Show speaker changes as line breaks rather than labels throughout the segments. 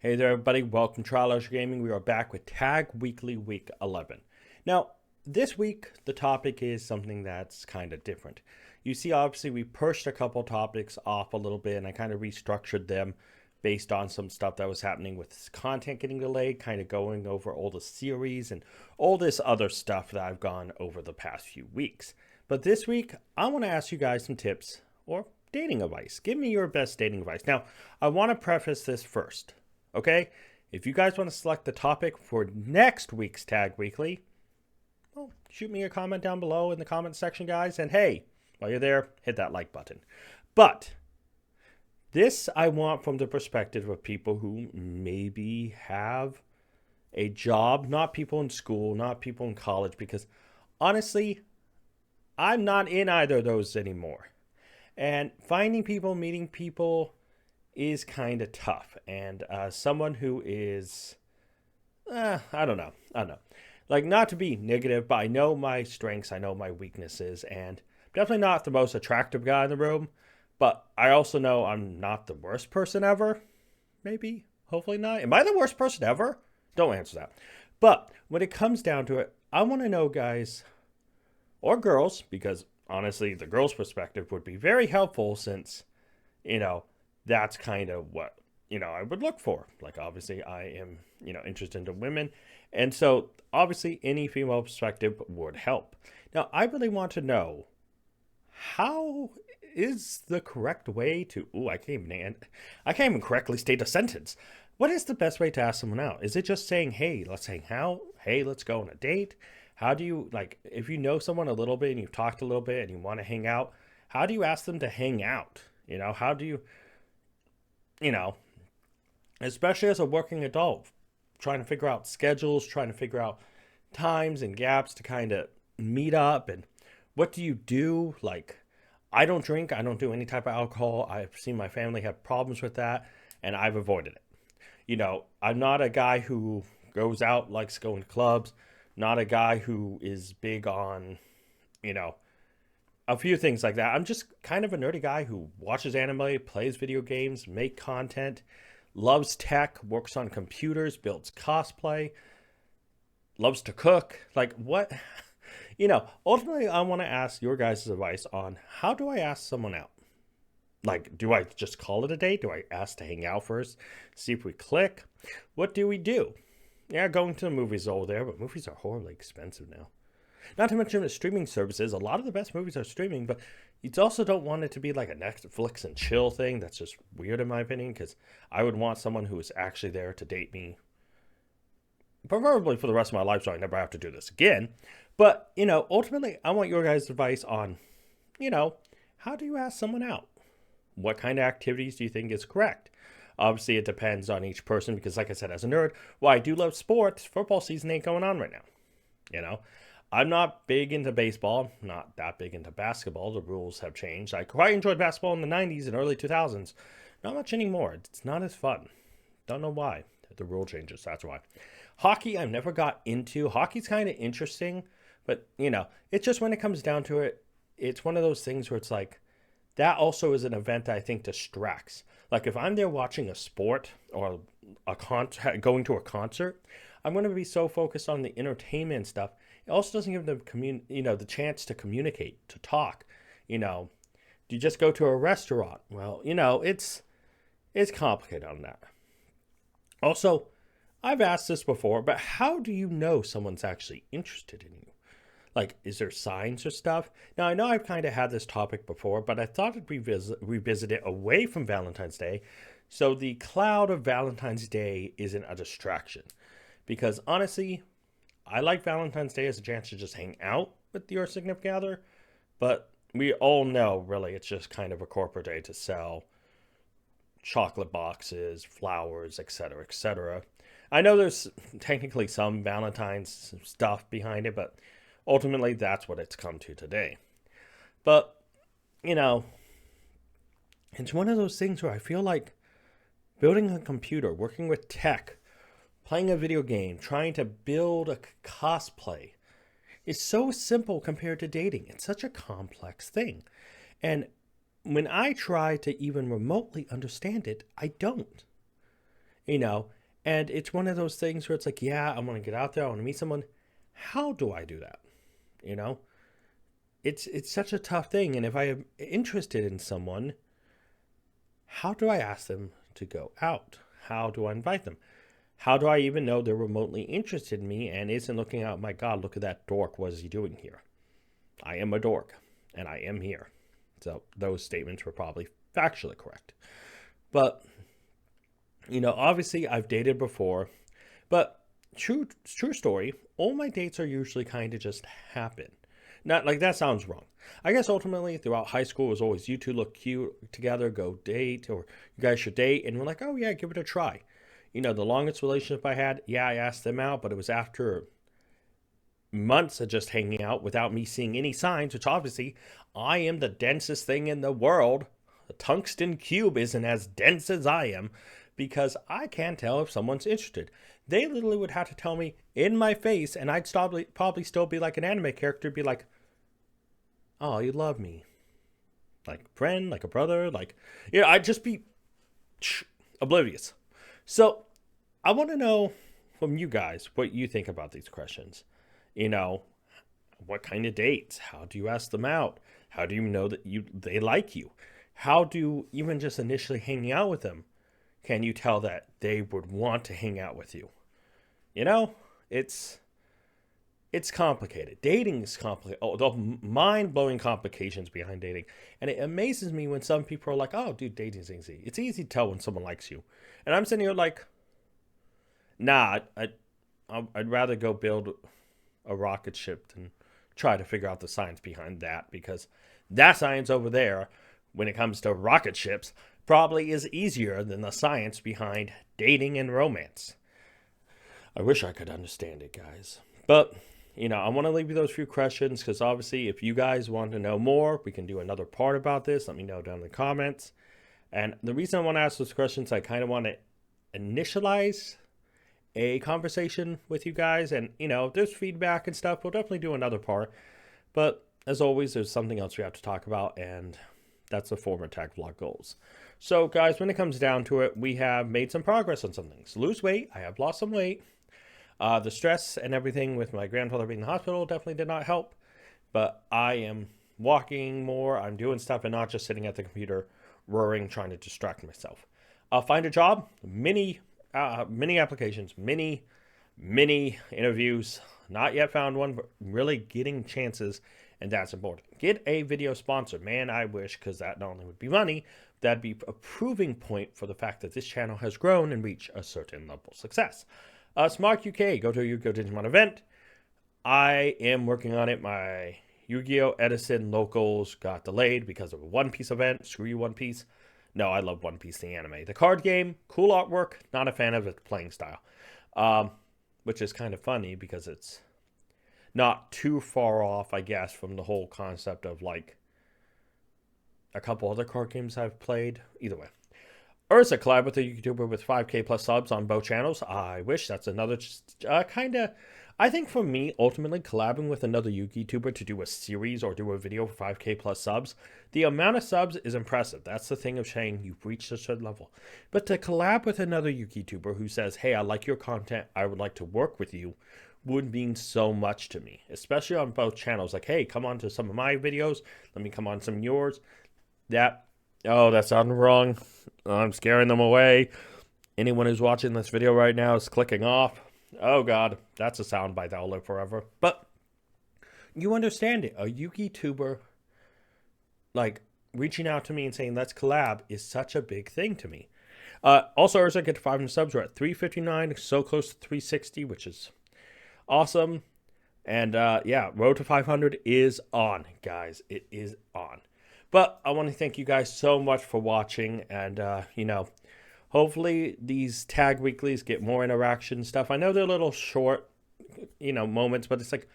Hey there, everybody. Welcome to Trial Gaming. We are back with Tag Weekly Week 11. Now, this week, the topic is something that's kind of different. You see, obviously, we pushed a couple topics off a little bit, and I kind of restructured them based on some stuff that was happening with content getting delayed, kind of going over all the series and all this other stuff that I've gone over the past few weeks. But this week, I want to ask you guys some tips or dating advice. Give me your best dating advice. Now, I want to preface this first. Okay, if you guys want to select the topic for next week's Tag Weekly, well, shoot me a comment down below in the comment section, guys. And hey, while you're there, hit that like button. But this I want from the perspective of people who maybe have a job, not people in school, not people in college, because honestly, I'm not in either of those anymore. And finding people, meeting people, is kind of tough. And someone who is, I don't know. Like, not to be negative, but I know my strengths, I know my weaknesses, and definitely not the most attractive guy in the room. But I also know I'm not the worst person ever. Maybe, hopefully not. Am I the worst person ever? Don't answer that. But when it comes down to it, I want to know, guys, or girls, because honestly, the girls' perspective would be very helpful since, that's kind of what I would look for. Like, obviously I am interested in women, and so obviously any female perspective would help. Now I really want to know, how is the correct way to I can't even correctly state a sentence. What is the best way to ask someone out? Is it just saying, hey, let's hang out, hey, let's go on a date? How do you, like, if you know someone a little bit and you've talked a little bit and you want to hang out, how do you ask them to hang out? How do you, especially as a working adult, trying to figure out schedules, trying to figure out times and gaps to kind of meet up. And what do you do? Like, I don't drink, I don't do any type of alcohol. I've seen my family have problems with that, and I've avoided it. I'm not a guy who goes out, likes going to clubs, not a guy who is big on, a few things like that. I'm just kind of a nerdy guy who watches anime, plays video games, make content, loves tech, works on computers, builds cosplay, loves to cook. Like, what? Ultimately, I want to ask your guys' advice on, how do I ask someone out? Like, do I just call it a date? Do I ask to hang out first, see if we click? What do we do? Yeah, going to the movies over there, but movies are horribly expensive now. Not to mention the streaming services. A lot of the best movies are streaming, but you also don't want it to be like a Netflix and chill thing. That's just weird in my opinion, because I would want someone who is actually there to date me, preferably for the rest of my life, so I never have to do this again. But, ultimately, I want your guys' advice on, how do you ask someone out? What kind of activities do you think is correct? Obviously, it depends on each person, because like I said, as a nerd, while I do love sports, football season ain't going on right now. I'm not big into baseball, not that big into basketball. The rules have changed. I quite enjoyed basketball in the 90s and early 2000s. Not much anymore. It's not as fun. Don't know why. The rule changes, that's why. Hockey, I've never got into. Hockey's kind of interesting, but, it's just when it comes down to it, it's one of those things where it's like, that also is an event that I think distracts. Like, if I'm there watching a sport or going to a concert, I'm going to be so focused on the entertainment stuff. It also doesn't give them the chance to communicate, to talk. Do you just go to a restaurant? Well, it's complicated on that. Also, I've asked this before, but how do you know someone's actually interested in you? Like, is there signs or stuff? Now, I know I've kind of had this topic before, but I thought I'd revisit it away from Valentine's Day, so the cloud of Valentine's Day isn't a distraction. Because honestly, I like Valentine's Day as a chance to just hang out with your significant other, but we all know, really, it's just kind of a corporate day to sell chocolate boxes, flowers, etc., etc. I know there's technically some Valentine's stuff behind it, but ultimately that's what it's come to today. But, it's one of those things where I feel like building a computer, working with tech, playing a video game, trying to build a cosplay is so simple compared to dating. It's such a complex thing. And when I try to even remotely understand it, I don't. you know, and it's one of those things where it's like, yeah, I want to get out there, I want to meet someone. How do I do that? You know, it's such a tough thing. And if I am interested in someone, how do I ask them to go out? How do I invite them? How do I even know they're remotely interested in me and isn't looking out, my God, look at that dork. What is he doing here? I am a dork and I am here. So those statements were probably factually correct. But, you know, obviously I've dated before, but true story, all my dates are usually kind of just happen. Not like that sounds wrong. I guess ultimately throughout high school it was always you two look cute together, go date, or you guys should date. And we're like, oh yeah, give it a try. You know, the longest relationship I had, yeah, I asked them out, but it was after months of just hanging out without me seeing any signs, which obviously I am the densest thing in the world. The tungsten cube isn't as dense as I am because I can't tell if someone's interested. They literally would have to tell me in my face, and I'd probably still be like an anime character, be like, oh, you love me. Like a friend, like a brother, like, you know, I'd just be oblivious. So I want to know from you guys what you think about these questions. You know, what kind of dates? How do you ask them out? How do you know that they like you? How do even just initially hanging out with them, can you tell that they would want to hang out with you? You know, it's complicated. Dating is complicated. Oh, the mind-blowing complications behind dating. And it amazes me when some people are like, oh, dude, dating's easy. It's easy to tell when someone likes you. And I'm sitting here like, nah, I'd rather go build a rocket ship than try to figure out the science behind that, because that science over there, when it comes to rocket ships, probably is easier than the science behind dating and romance. I wish I could understand it, guys. But, you know, I want to leave you those few questions because obviously if you guys want to know more, we can do another part about this. Let me know down in the comments. And the reason I want to ask those questions, I kind of want to initialize a conversation with you guys. And, you know, if there's feedback and stuff, we'll definitely do another part. But as always, there's something else we have to talk about, and that's the former tag vlog goals. So, guys, when it comes down to it, we have made some progress on some things. Lose weight. I have lost some weight. The stress and everything with my grandfather being in the hospital definitely did not help. But I am walking more. I'm doing stuff and not just sitting at the computer, roaring, trying to distract myself. Find a job. Many applications. Many interviews. Not yet found one, but really getting chances, and that's important. Get a video sponsor. Man, I wish, because that not only would be money, that'd be a proving point for the fact that this channel has grown and reached a certain level of success. Smart UK, go to a Yu-Gi-Oh! Digimon event. I am working on it. My Yu-Gi-Oh! Edison locals got delayed because of a One Piece event. Screw you, One Piece. No, I love One Piece, the anime. The card game, cool artwork, not a fan of its playing style. Which is kind of funny because it's not too far off, I guess, from the whole concept of like a couple other card games I've played. Either way. Urza collab with a YouTuber with 5K plus subs on both channels. I wish that's another kind of... I think for me, ultimately, collabing with another YouTuber to do a series or do a video for 5K plus subs, the amount of subs is impressive. That's the thing of saying you've reached a certain level. But to collab with another YouTuber who says, hey, I like your content, I would like to work with you, would mean so much to me, especially on both channels. Like, hey, come on to some of my videos. Let me come on some of yours. That sounded wrong. I'm scaring them away. Anyone who's watching this video right now is clicking off. Oh, God, that's a soundbite that will live forever. But you understand it. A YouTuber, like, reaching out to me and saying, let's collab is such a big thing to me. Also, as I get to 500 subs, we're at 359, so close to 360, which is awesome. And, yeah, road to 500 is on, guys. It is on. But I want to thank you guys so much for watching. And, you know, hopefully these tag weeklies get more interaction stuff. I know they're a little short, you know, moments, but it's like,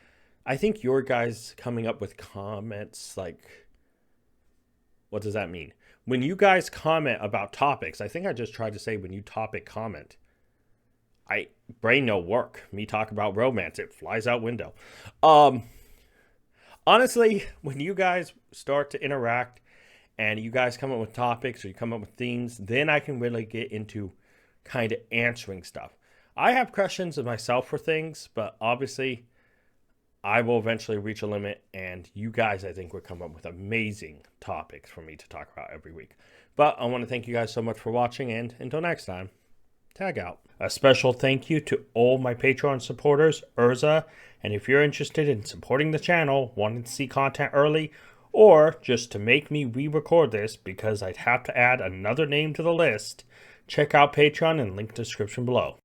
I think your guys coming up with comments, like, what does that mean? When you guys comment about topics, I think I just tried to say when you topic comment, brain no work. Me talk about romance, it flies out window. Honestly, when you guys start to interact and you guys come up with topics or you come up with themes, then I can really get into kind of answering stuff. I have questions of myself for things, but obviously I will eventually reach a limit, and you guys, I think, will come up with amazing topics for me to talk about every week. But I want to thank you guys so much for watching, and until next time, tag out. A special thank you to all my Patreon supporters, Urza, and if you're interested in supporting the channel, wanting to see content early, or just to make me re-record this because I'd have to add another name to the list, check out Patreon and link description below.